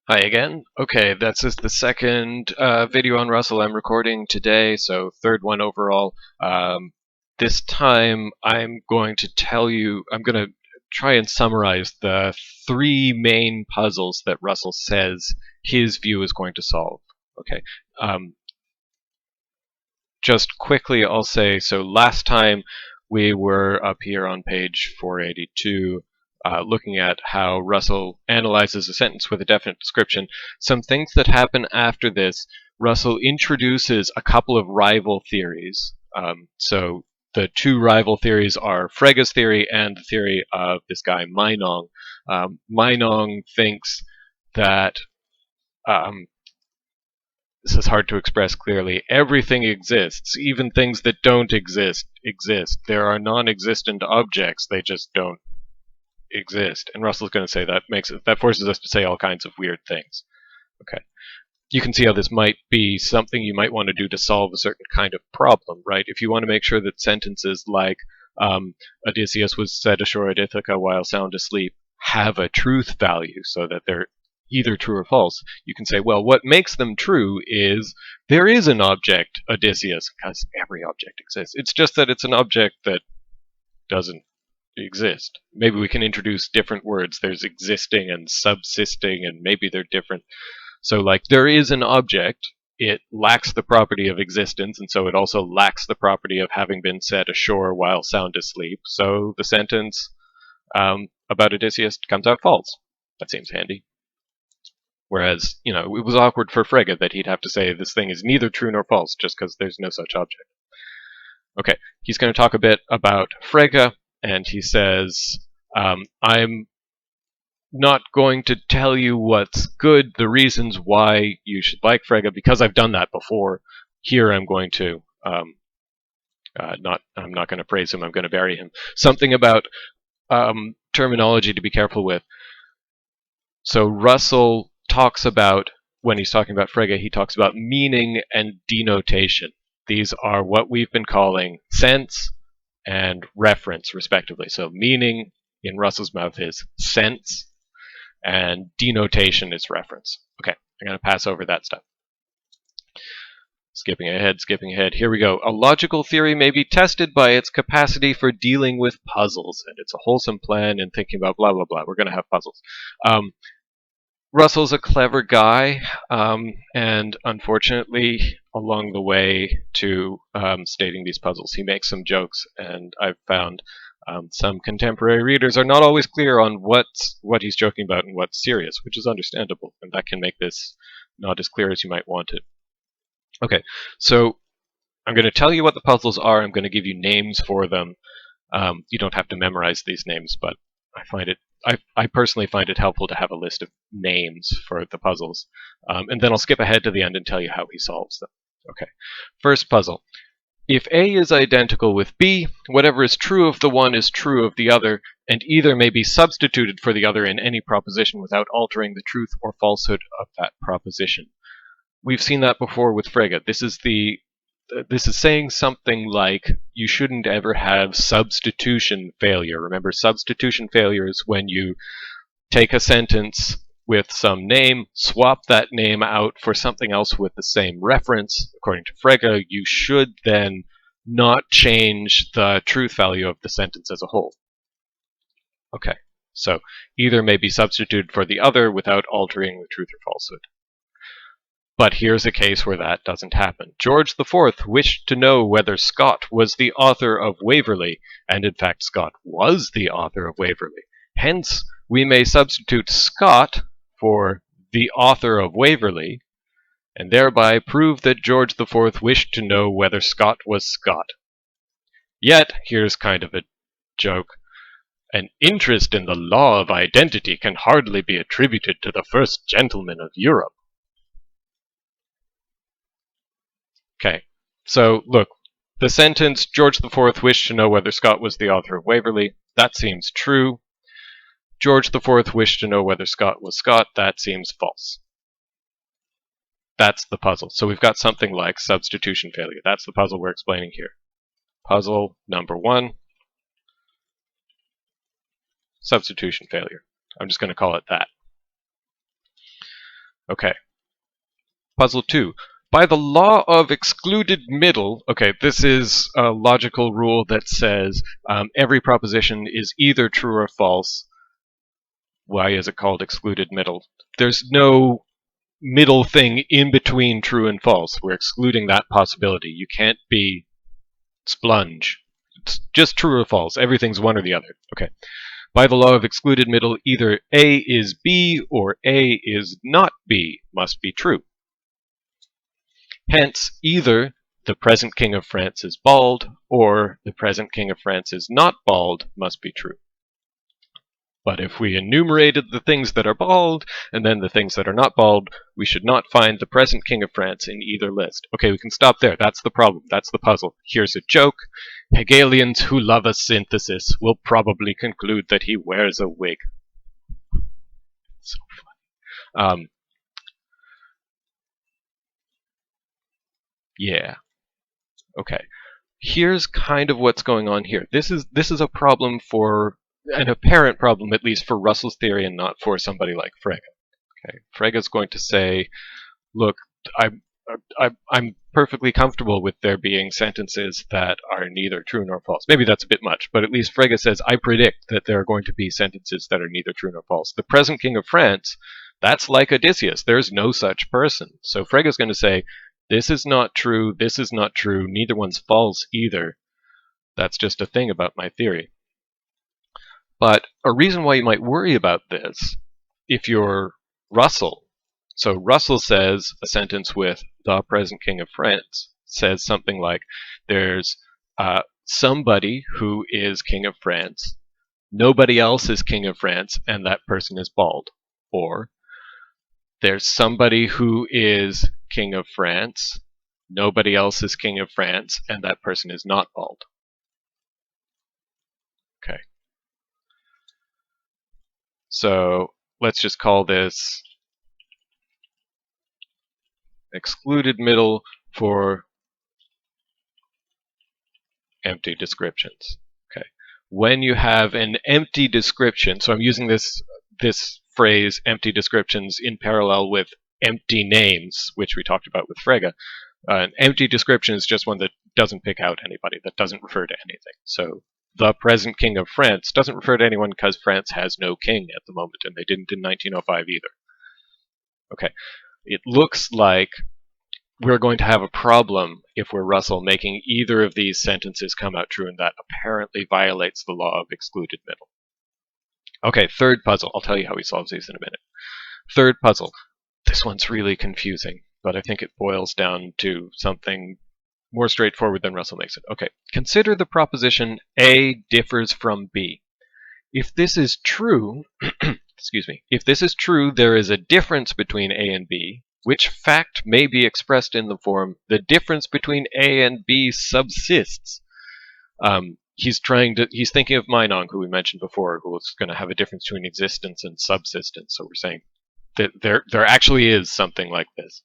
Hi again. Okay, that's just the second video on Russell I'm recording today, so third one overall. This time I'm going to I'm going to try and summarize the three main puzzles that Russell says his view is going to solve. Okay. Um, just quickly, I'll say, so last time we were up here on page 482 looking at how Russell analyzes a sentence with a definite description. Some things that happen after this, Russell introduces a couple of rival theories. So the two rival theories are Frege's theory and the theory of this guy Meinong. Meinong thinks that this is hard to express clearly. Everything exists, even things that don't exist. There are non-existent objects; they just don't exist. And Russell's going to say that forces us to say all kinds of weird things. Okay, you can see how this might be something you might want to do to solve a certain kind of problem, right? If you want to make sure that sentences like Odysseus was set ashore at Ithaca while sound asleep have a truth value, so that they're either true or false, you can say, well, what makes them true is there is an object, Odysseus, because every object exists. It's just that it's an object that doesn't exist. Maybe we can introduce different words. There's existing and subsisting, and maybe they're different. So, like, there is an object. It lacks the property of existence, and so it also lacks the property of having been set ashore while sound asleep. So the sentence about Odysseus comes out false. That seems handy. Whereas, it was awkward for Frege that he'd have to say this thing is neither true nor false just because there's no such object. Okay, he's going to talk a bit about Frege, and he says, I'm not going to tell you what's good, the reasons why you should like Frege, because I've done that before. Here I'm going to I'm not going to praise him. I'm going to bury him. Something about terminology to be careful with. So Russell talks about, when he's talking about Frege, he talks about meaning and denotation. These are what we've been calling sense and reference, respectively. So meaning, in Russell's mouth, is sense, and denotation is reference. Okay, I'm going to pass over that stuff. Skipping ahead. Here we go. A logical theory may be tested by its capacity for dealing with puzzles, and it's a wholesome plan in thinking about blah, blah, blah. We're going to have puzzles. Russell's a clever guy, and unfortunately, along the way to stating these puzzles, he makes some jokes, and I've found some contemporary readers are not always clear on what he's joking about and what's serious, which is understandable, and that can make this not as clear as you might want it. Okay, so I'm going to tell you what the puzzles are. I'm going to give you names for them. You don't have to memorize these names, but I personally find it helpful to have a list of names for the puzzles. And then I'll skip ahead to the end and tell you how he solves them. Okay, first puzzle. If A is identical with B, whatever is true of the one is true of the other, and either may be substituted for the other in any proposition without altering the truth or falsehood of that proposition. We've seen that before with Frege. This is saying something like you shouldn't ever have substitution failure. Remember, substitution failure is when you take a sentence with some name, swap that name out for something else with the same reference. According to Frege, you should then not change the truth value of the sentence as a whole. Okay, so either may be substituted for the other without altering the truth or falsehood. But here's a case where that doesn't happen. George IV wished to know whether Scott was the author of Waverley, and in fact Scott was the author of Waverley. Hence, we may substitute Scott for the author of Waverley, and thereby prove that George IV wished to know whether Scott was Scott. Yet, here's kind of a joke. An interest in the law of identity can hardly be attributed to the first gentleman of Europe. Okay, so look, the sentence, George IV wished to know whether Scott was the author of Waverley, that seems true. George IV wished to know whether Scott was Scott, that seems false. That's the puzzle. So we've got something like substitution failure. That's the puzzle we're explaining here. Puzzle number 1, substitution failure. I'm just going to call it that. Okay. Puzzle 2. By the law of excluded middle, okay, this is a logical rule that says every proposition is either true or false. Why is it called excluded middle? There's no middle thing in between true and false. We're excluding that possibility. You can't be splunge. It's just true or false. Everything's one or the other. Okay. By the law of excluded middle, either A is B or A is not B must be true. Hence, either the present King of France is bald or the present King of France is not bald must be true. But if we enumerated the things that are bald and then the things that are not bald, we should not find the present King of France in either list. Okay, we can stop there. That's the problem. That's the puzzle. Here's a joke. Hegelians who love a synthesis will probably conclude that he wears a wig. So funny. Yeah. Okay. Here's kind of what's going on here. This is a problem for an apparent problem, at least for Russell's theory, and not for somebody like Frege. Okay, Frege's going to say, "Look, I'm perfectly comfortable with there being sentences that are neither true nor false. Maybe that's a bit much, but at least Frege says, I predict that there are going to be sentences that are neither true nor false. The present King of France, that's like Odysseus. There's no such person. So Frege's going to say, this is not true, neither one's false either. That's just a thing about my theory. But a reason why you might worry about this, if you're Russell, so Russell says a sentence with the present King of France says something like, there's somebody who is King of France, nobody else is King of France, and that person is bald. Or there's somebody who is King of France, nobody else is King of France, and that person is not bald. Okay. So let's just call this excluded middle for empty descriptions. Okay. When you have an empty description, so I'm using this phrase empty descriptions in parallel with empty names, which we talked about with Frege. An empty description is just one that doesn't pick out anybody, that doesn't refer to anything. So the present King of France doesn't refer to anyone because France has no king at the moment, and they didn't in 1905 either. Okay. It looks like we're going to have a problem if we're Russell making either of these sentences come out true, and that apparently violates the law of excluded middle. Okay, third puzzle. I'll tell you how he solves these in a minute. Third puzzle. This one's really confusing, but I think it boils down to something more straightforward than Russell makes it. Okay, consider the proposition A differs from B. If this is true, excuse me, if this is true, there is a difference between A and B, which fact may be expressed in the form, the difference between A and B subsists. He's thinking of Meinong, who we mentioned before, who was going to have a difference between existence and subsistence. So we're saying that there actually is something like this.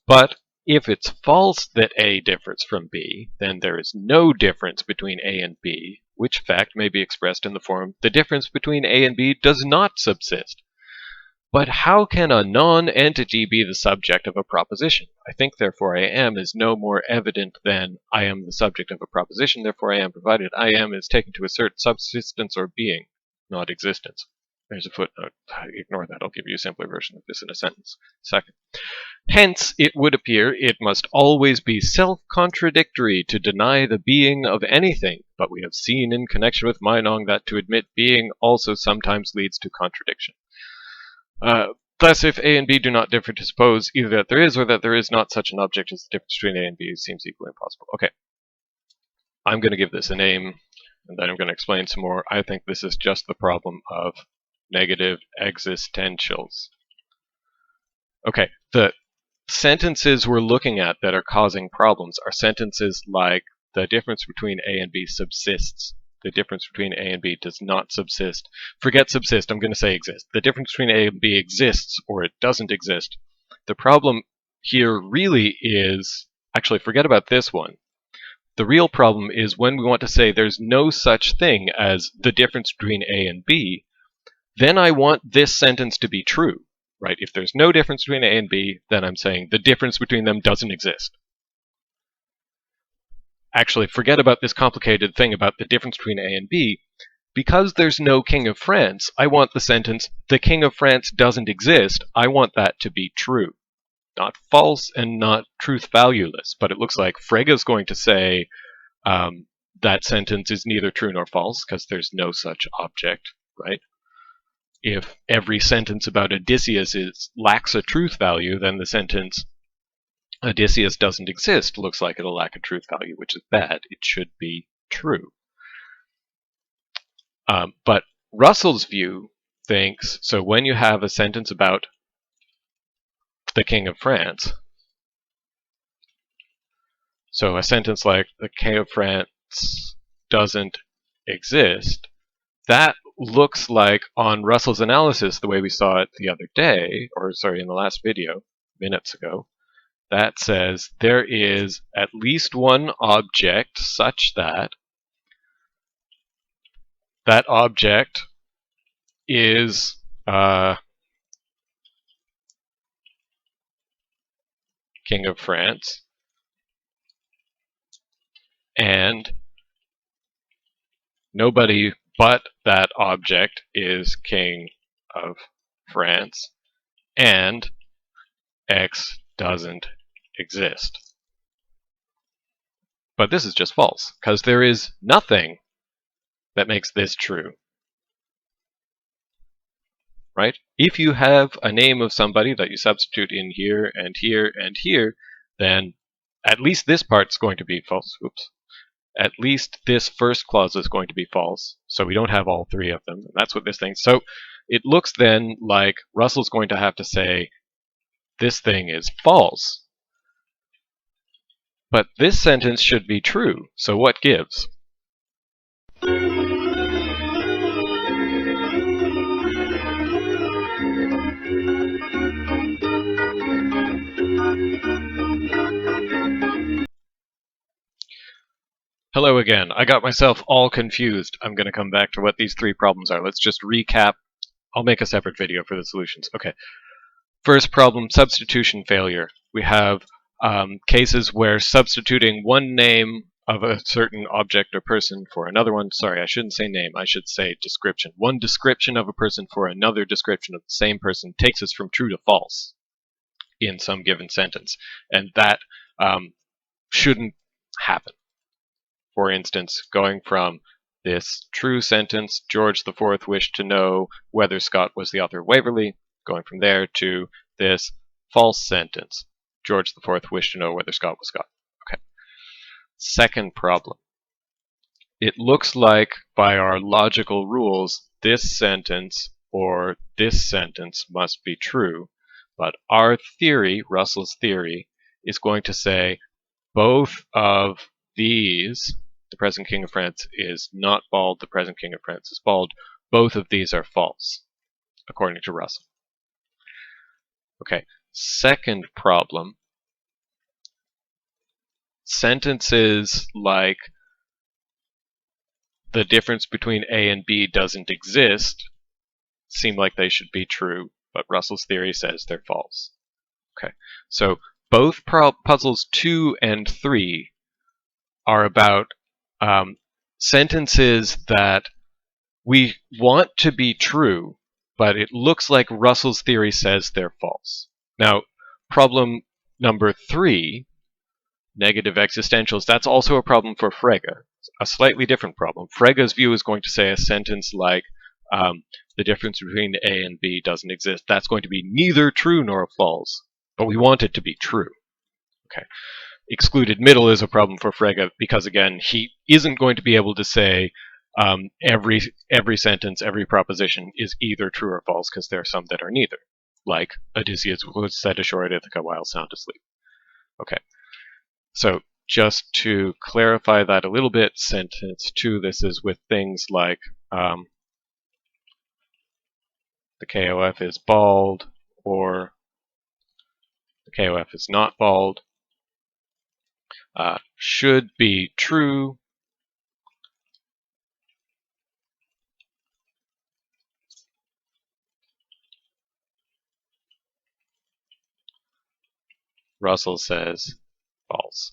But if it's false that A differs from B, then there is no difference between A and B, which fact may be expressed in the form, the difference between A and B does not subsist. But how can a non-entity be the subject of a proposition? I think, therefore I am is no more evident than I am the subject of a proposition, therefore I am, provided I am is taken to assert subsistence or being, not existence. There's a footnote. Ignore that. I'll give you a simpler version of this in a sentence. Second. Hence, it would appear it must always be self-contradictory to deny the being of anything, but we have seen in connection with Meinong that to admit being also sometimes leads to contradiction. Thus, if A and B do not differ, to suppose either that there is or that there is not such an object as the difference between A and B seems equally impossible. Okay. I'm going to give this a name, and then I'm going to explain some more. I think this is just the problem of negative existentials. Okay, the sentences we're looking at that are causing problems are sentences like the difference between A and B subsists. The difference between A and B does not subsist. Forget subsist, I'm going to say exist. The difference between A and B exists or it doesn't exist. The problem here really is, actually forget about this one. The real problem is when we want to say there's no such thing as the difference between A and B, then I want this sentence to be true. right? If there's no difference between A and B, then I'm saying the difference between them doesn't exist. Actually, forget about this complicated thing about the difference between A and B. Because there's no King of France, I want the sentence, the King of France doesn't exist. I want that to be true. Not false and not truth valueless, but it looks like Frega's going to say that sentence is neither true nor false because there's no such object, right? If every sentence about Odysseus lacks a truth value, then the sentence Odysseus doesn't exist looks like it'll lack a truth value, which is bad. It should be true. But Russell's view thinks, so when you have a sentence about the King of France, so a sentence like the King of France doesn't exist, that looks like, on Russell's analysis, the way we saw it the other day, or sorry, in the last video, minutes ago, that says there is at least one object such that that object is King of France, and nobody but that object is King of France, and X doesn't exist. But this is just false, because there is nothing that makes this true. Right? If you have a name of somebody that you substitute in here and here and here, then at least this part's going to be false. Oops. At least this first clause is going to be false, so we don't have all three of them. And that's what this thing. So it looks then like Russell's going to have to say this thing is false. But this sentence should be true, so what gives? Hello again. I got myself all confused. I'm going to come back to what these three problems are. Let's just recap. I'll make a separate video for the solutions. Okay. First problem, substitution failure. We have cases where substituting one name of a certain object or person for another one. Sorry, I shouldn't say name. I should say description. One description of a person for another description of the same person takes us from true to false in some given sentence. And that shouldn't happen. For instance, going from this true sentence, George IV wished to know whether Scott was the author of Waverley, going from there to this false sentence, George IV wished to know whether Scott was Scott. Okay. Second problem. It looks like, by our logical rules, this sentence or this sentence must be true, but our theory, Russell's theory, is going to say both of these, the present King of France is not bald, the present King of France is bald, both of these are false, according to Russell. Okay, second problem. Sentences like the difference between A and B doesn't exist seem like they should be true, but Russell's theory says they're false. Okay, so both puzzles 2 and 3 are about sentences that we want to be true, but it looks like Russell's theory says they're false. Now, problem number 3, negative existentials, that's also a problem for Frege. A slightly different problem. Frege's view is going to say a sentence like, the difference between A and B doesn't exist. That's going to be neither true nor false, but we want it to be true. Okay. Excluded middle is a problem for Frege because, again, he isn't going to be able to say every sentence, every proposition is either true or false, because there are some that are neither, like Odysseus was set ashore at Ithaca while sound asleep. Okay, so just to clarify that a little bit, sentence 2, this is with things like the KOF is bald, or the KOF is not bald, should be true, Russell says false.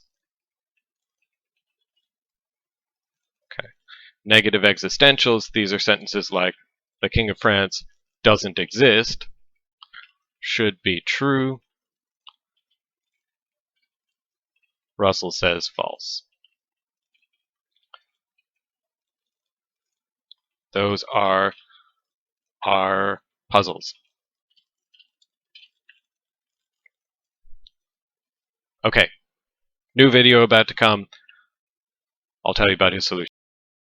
Okay. Negative existentials, these are sentences like the King of France doesn't exist, should be true. Russell says false. Those are our puzzles. Okay, new video about to come. I'll tell you about his solution.